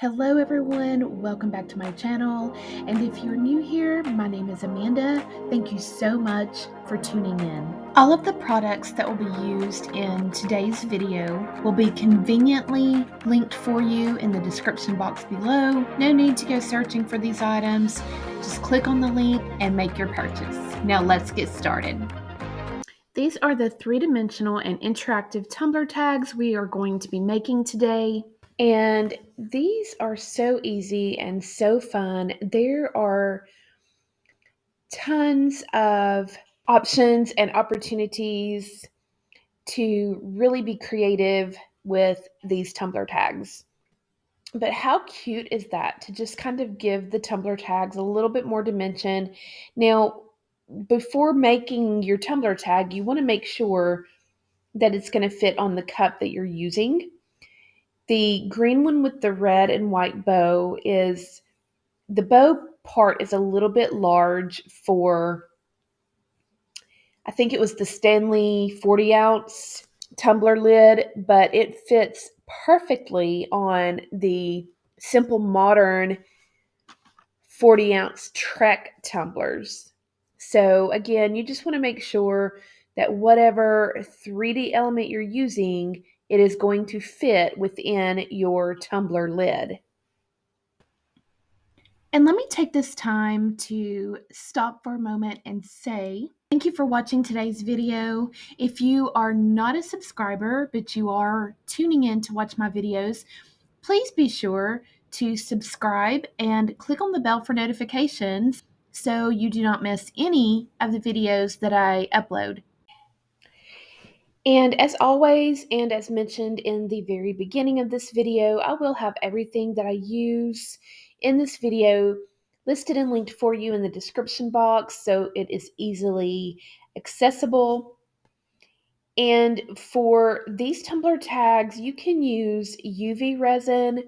Hello everyone, welcome back to my channel, and if you're new here, my name is Amanda. Thank you so much for tuning in. All of the products that will be used in today's video will be conveniently linked for you in the description box below. No need to go searching for these items, just click on the link and make your purchase. Now let's get started. These are the three-dimensional and interactive tumbler tags we are going to be making today. And these are so easy and so fun. There are tons of options and opportunities to really be creative with these tumbler tags. But how cute is that to just kind of give the tumbler tags a little bit more dimension? Now, before making your tumbler tag, you want to make sure that it's going to fit on the cup that you're using. The green one with the red and white bow is the bow part is a little bit large for, I think it was the Stanley 40 ounce tumbler lid, but it fits perfectly on the Simple Modern 40 ounce Trek tumblers. So again, you just want to make sure that whatever 3D element you're using, it is going to fit within your tumbler lid. And let me take this time to stop for a moment and say thank you for watching today's video. If you are not a subscriber, but you are tuning in to watch my videos, please be sure to subscribe and click on the bell for notifications so you do not miss any of the videos that I upload. And as always, and as mentioned in the very beginning of this video, I will have everything that I use in this video listed and linked for you in the description box so it is easily accessible. And for these tumbler tags, you can use UV resin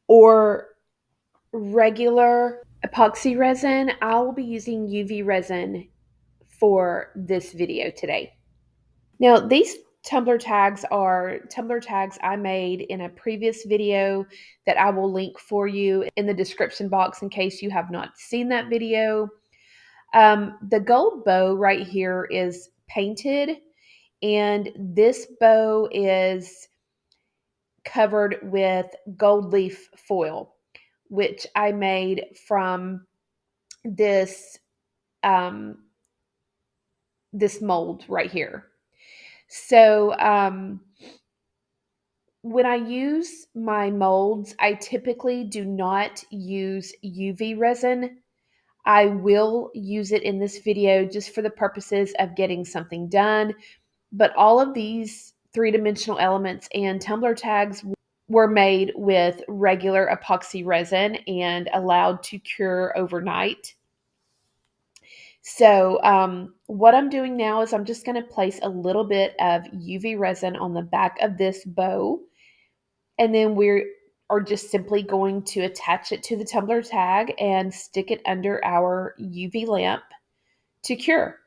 or regular epoxy resin. I will be using UV resin for this video today. Now, these tumbler tags are tumbler tags I made in a previous video that I will link for you in the description box in case you have not seen that video. The gold bow right here is painted, and this bow is covered with gold leaf foil, which I made from this this mold right here. So when I use my molds, I typically do not use UV resin. I will use it in this video just for the purposes of getting something done. But all of these three-dimensional elements and tumbler tags were made with regular epoxy resin and allowed to cure overnight. So what I'm doing now is I'm just going to place a little bit of UV resin on the back of this bow. And then we are just simply going to attach it to the tumbler tag and stick it under our UV lamp to cure.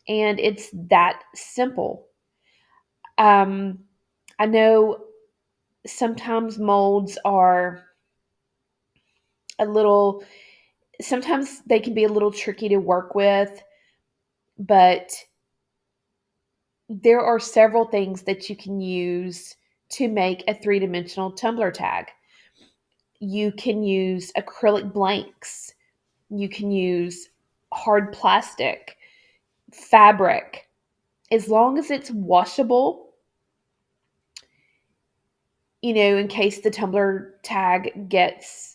And it's that simple. I know sometimes molds are sometimes they can be a little tricky to work with, but there are several things that you can use to make a three-dimensional tumbler tag. You can use acrylic blanks. You can use hard plastic, fabric. As long as it's washable, in case the tumbler tag gets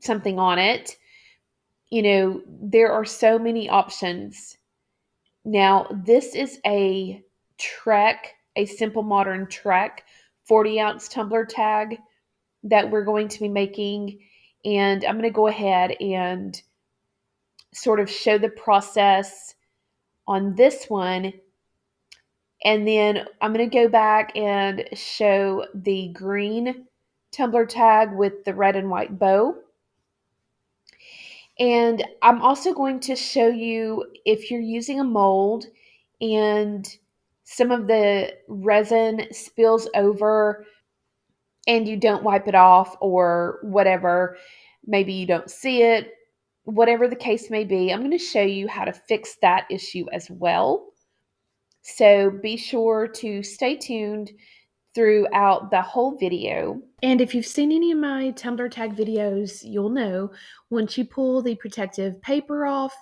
something on it, there are so many options. Now, this is a Simple Modern Trek 40 ounce tumbler tag that we're going to be making. And I'm going to go ahead and sort of show the process on this one. And then I'm going to go back and show the green tumbler tag with the red and white bow. And I'm also going to show you if you're using a mold and some of the resin spills over and you don't wipe it off or whatever, maybe you don't see it, whatever the case may be, I'm going to show you how to fix that issue as well. So be sure to stay tuned throughout the whole video. And if you've seen any of my Tumbler Tag videos, you'll know once you pull the protective paper off,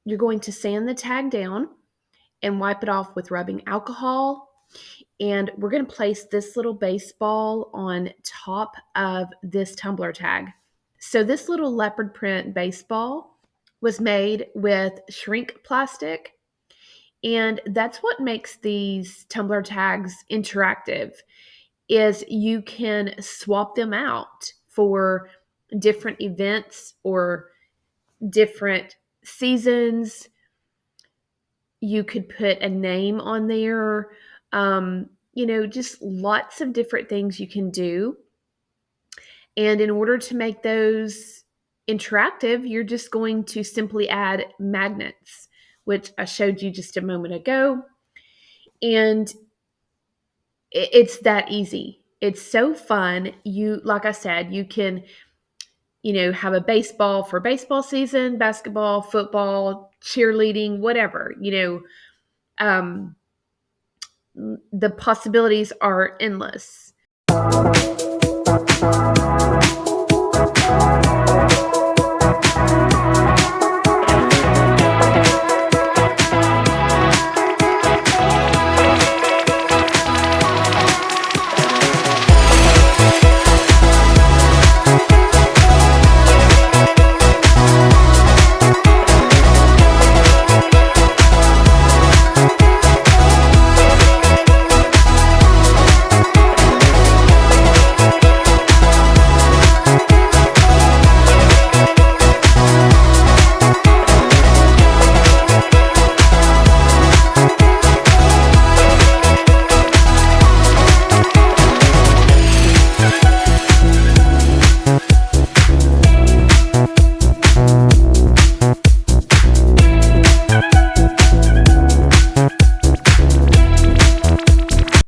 you're going to sand the tag down and wipe it off with rubbing alcohol. And we're going to place this little baseball on top of this Tumbler Tag. So this little leopard print baseball was made with shrink plastic, and that's what makes these Tumbler Tags interactive, is you can swap them out for different events or different seasons. You could put a name on there, just lots of different things you can do. And in order to make those interactive, you're just going to simply add magnets, which I showed you just a moment ago. And it's that easy. It's so fun. Like I said, you can, have a baseball for baseball season, basketball, football, cheerleading, whatever, the possibilities are endless.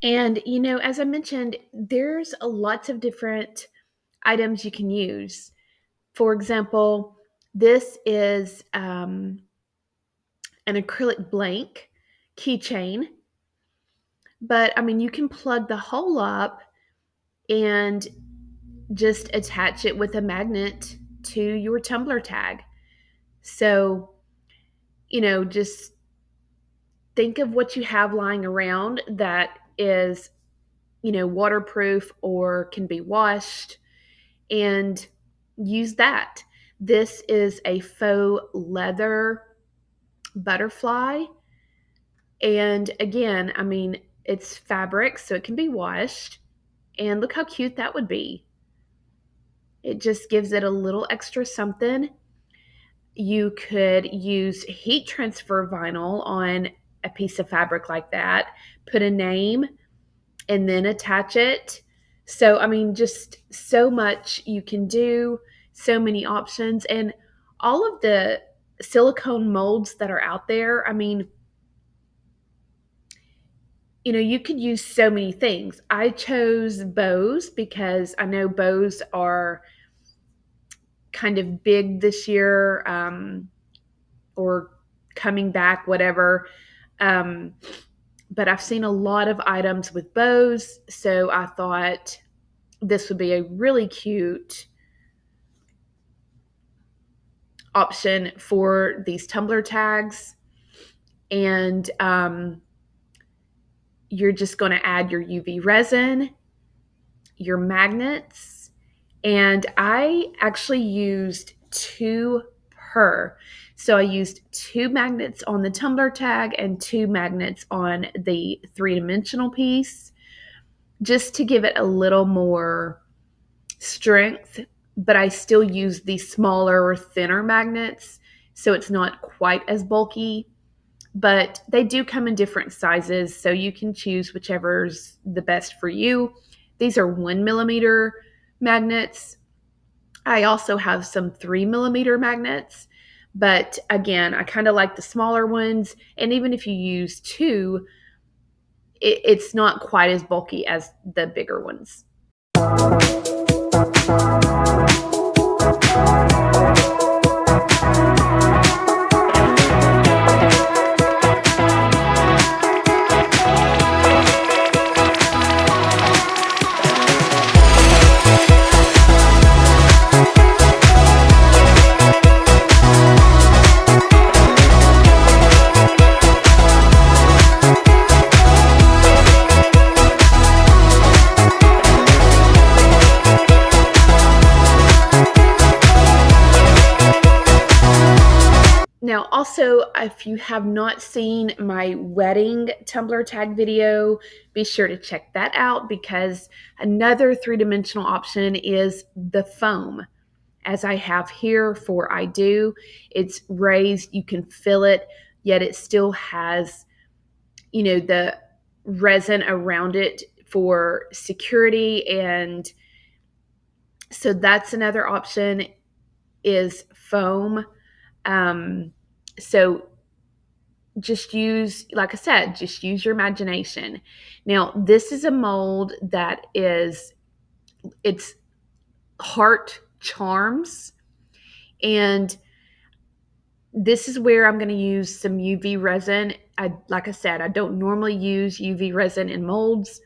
And, as I mentioned, there's lots of different items you can use. For example, this is an acrylic blank keychain. But, you can plug the hole up and just attach it with a magnet to your Tumbler Tag. So, just think of what you have lying around that is, waterproof or can be washed, and use that. This is a faux leather butterfly. And again, it's fabric, so it can be washed. And look how cute that would be. It just gives it a little extra something. You could use heat transfer vinyl on a piece of fabric like that, put a name, and then attach it. So, just so much you can do, so many options. And all of the silicone molds that are out there, you could use so many things. I chose bows because I know bows are kind of big this year, or coming back, whatever. But I've seen a lot of items with bows, so I thought this would be a really cute option for these Tumbler Tags. And you're just going to add your UV resin, your magnets, and I actually used 2 per. So I used 2 magnets on the Tumbler Tag and 2 magnets on the 3-dimensional piece, just to give it a little more strength, but I still use the smaller, thinner magnets, so it's not quite as bulky. But they do come in different sizes, so you can choose whichever's the best for you. These are 1mm magnets. I also have some 3mm magnets, but again, I kind of like the smaller ones. And even if you use 2, it's not quite as bulky as the bigger ones. Now, also, if you have not seen my wedding tumbler tag video, be sure to check that out, because another three-dimensional option is the foam, as I have here for I Do. It's raised, you can feel it, yet it still has, the resin around it for security. And so that's another option, is foam. So just use, like I said, just use your imagination. Now, this is a mold that it's heart charms. And this is where I'm going to use some UV resin. Like I said, I don't normally use UV resin in molds,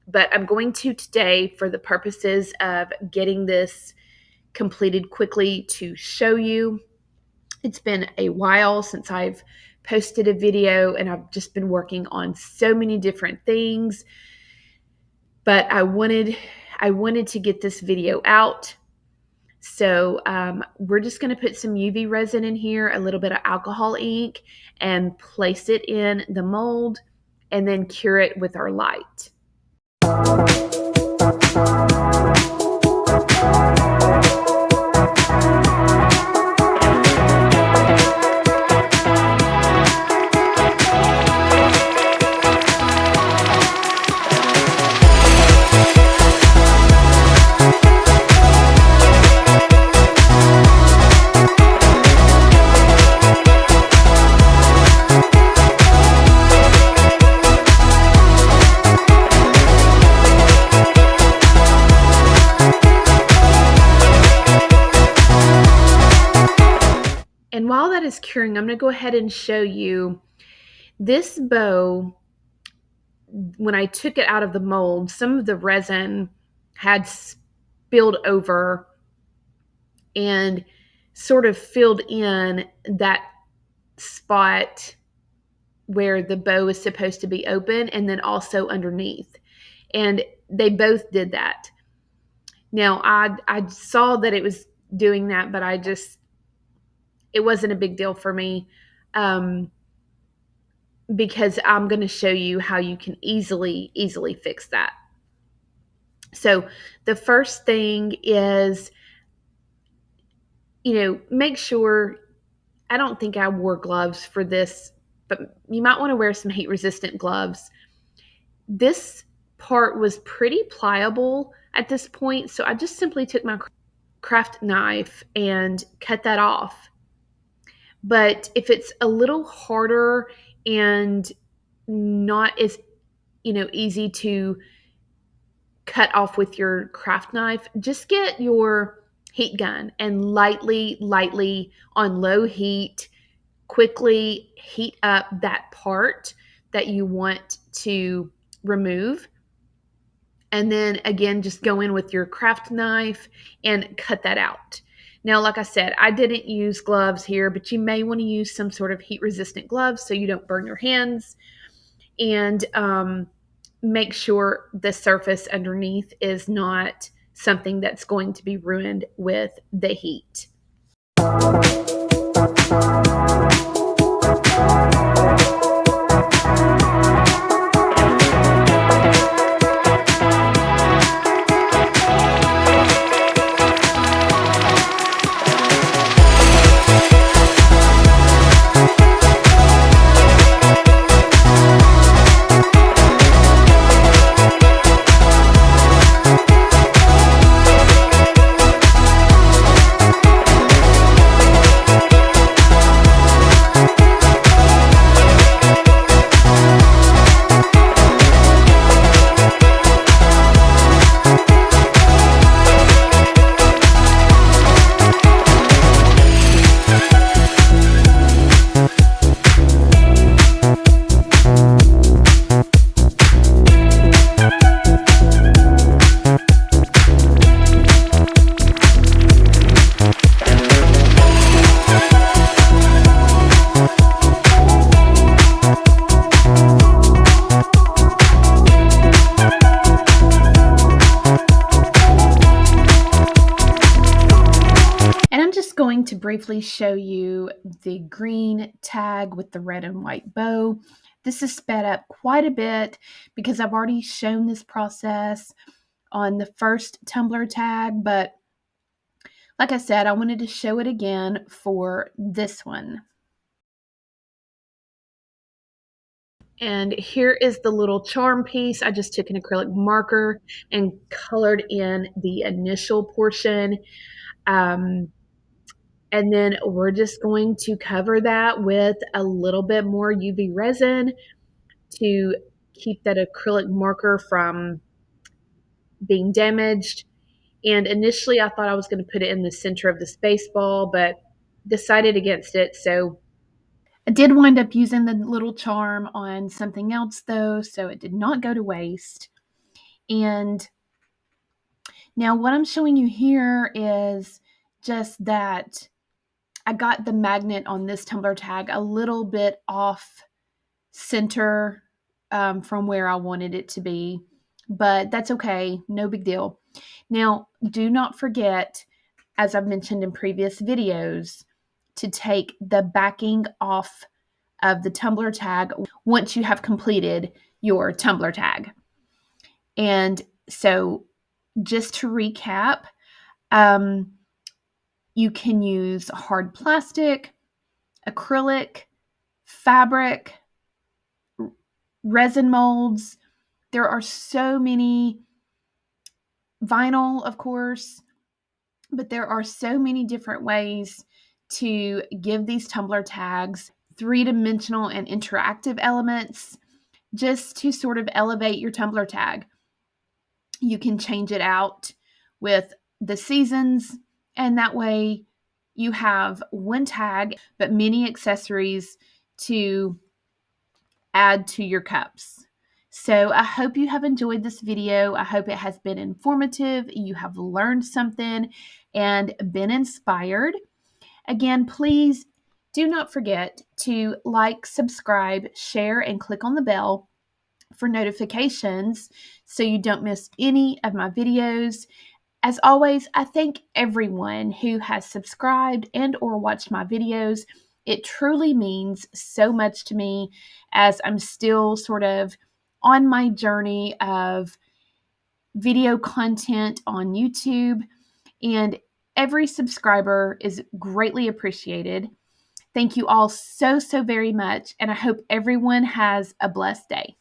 but I'm going to today for the purposes of getting this completed quickly to show you. It's been a while since I've posted a video, and I've just been working on so many different things, but I wanted to get this video out. So we're just going to put some UV resin in here, a little bit of alcohol ink, and place it in the mold, and then cure it with our light. And while that is curing, I'm going to go ahead and show you this bow. When I took it out of the mold, some of the resin had spilled over and sort of filled in that spot where the bow is supposed to be open, and then also underneath. And they both did that. Now, I saw that it was doing that, but it wasn't a big deal for me, because I'm going to show you how you can easily fix that. So the first thing is, make sure, I don't think I wore gloves for this, but you might want to wear some heat resistant gloves. This part was pretty pliable at this point, so I just simply took my craft knife and cut that off. But if it's a little harder and not as, easy to cut off with your craft knife, just get your heat gun and lightly on low heat, quickly heat up that part that you want to remove. And then again, just go in with your craft knife and cut that out. Now, like I said, I didn't use gloves here, but you may want to use some sort of heat-resistant gloves so you don't burn your hands. And make sure the surface underneath is not something that's going to be ruined with the heat. going to briefly show you the green tag with the red and white bow. This is sped up quite a bit because I've already shown this process on the first tumbler tag, but like I said, I wanted to show it again for this one. And here is the little charm piece. I just took an acrylic marker and colored in the initial portion. And then we're just going to cover that with a little bit more UV resin to keep that acrylic marker from being damaged. And initially I thought I was going to put it in the center of the space ball, but decided against it. So I did wind up using the little charm on something else though, so it did not go to waste. And now what I'm showing you here is just that I got the magnet on this tumbler tag a little bit off center from where I wanted it to be, but that's okay, no big deal. Now, do not forget, as I've mentioned in previous videos, to take the backing off of the tumbler tag once you have completed your tumbler tag. And so just to recap, you can use hard plastic, acrylic, fabric, resin molds. There are so many, vinyl, of course, but there are so many different ways to give these tumbler tags three-dimensional and interactive elements just to sort of elevate your tumbler tag. You can change it out with the seasons, and that way you have one tag, but many accessories to add to your cups. So I hope you have enjoyed this video. I hope it has been informative. You have learned something and been inspired. Again, please do not forget to like, subscribe, share, and click on the bell for notifications so you don't miss any of my videos. As always, I thank everyone who has subscribed and or watched my videos. It truly means so much to me as I'm still sort of on my journey of video content on YouTube, and every subscriber is greatly appreciated. Thank you all so very much, and I hope everyone has a blessed day.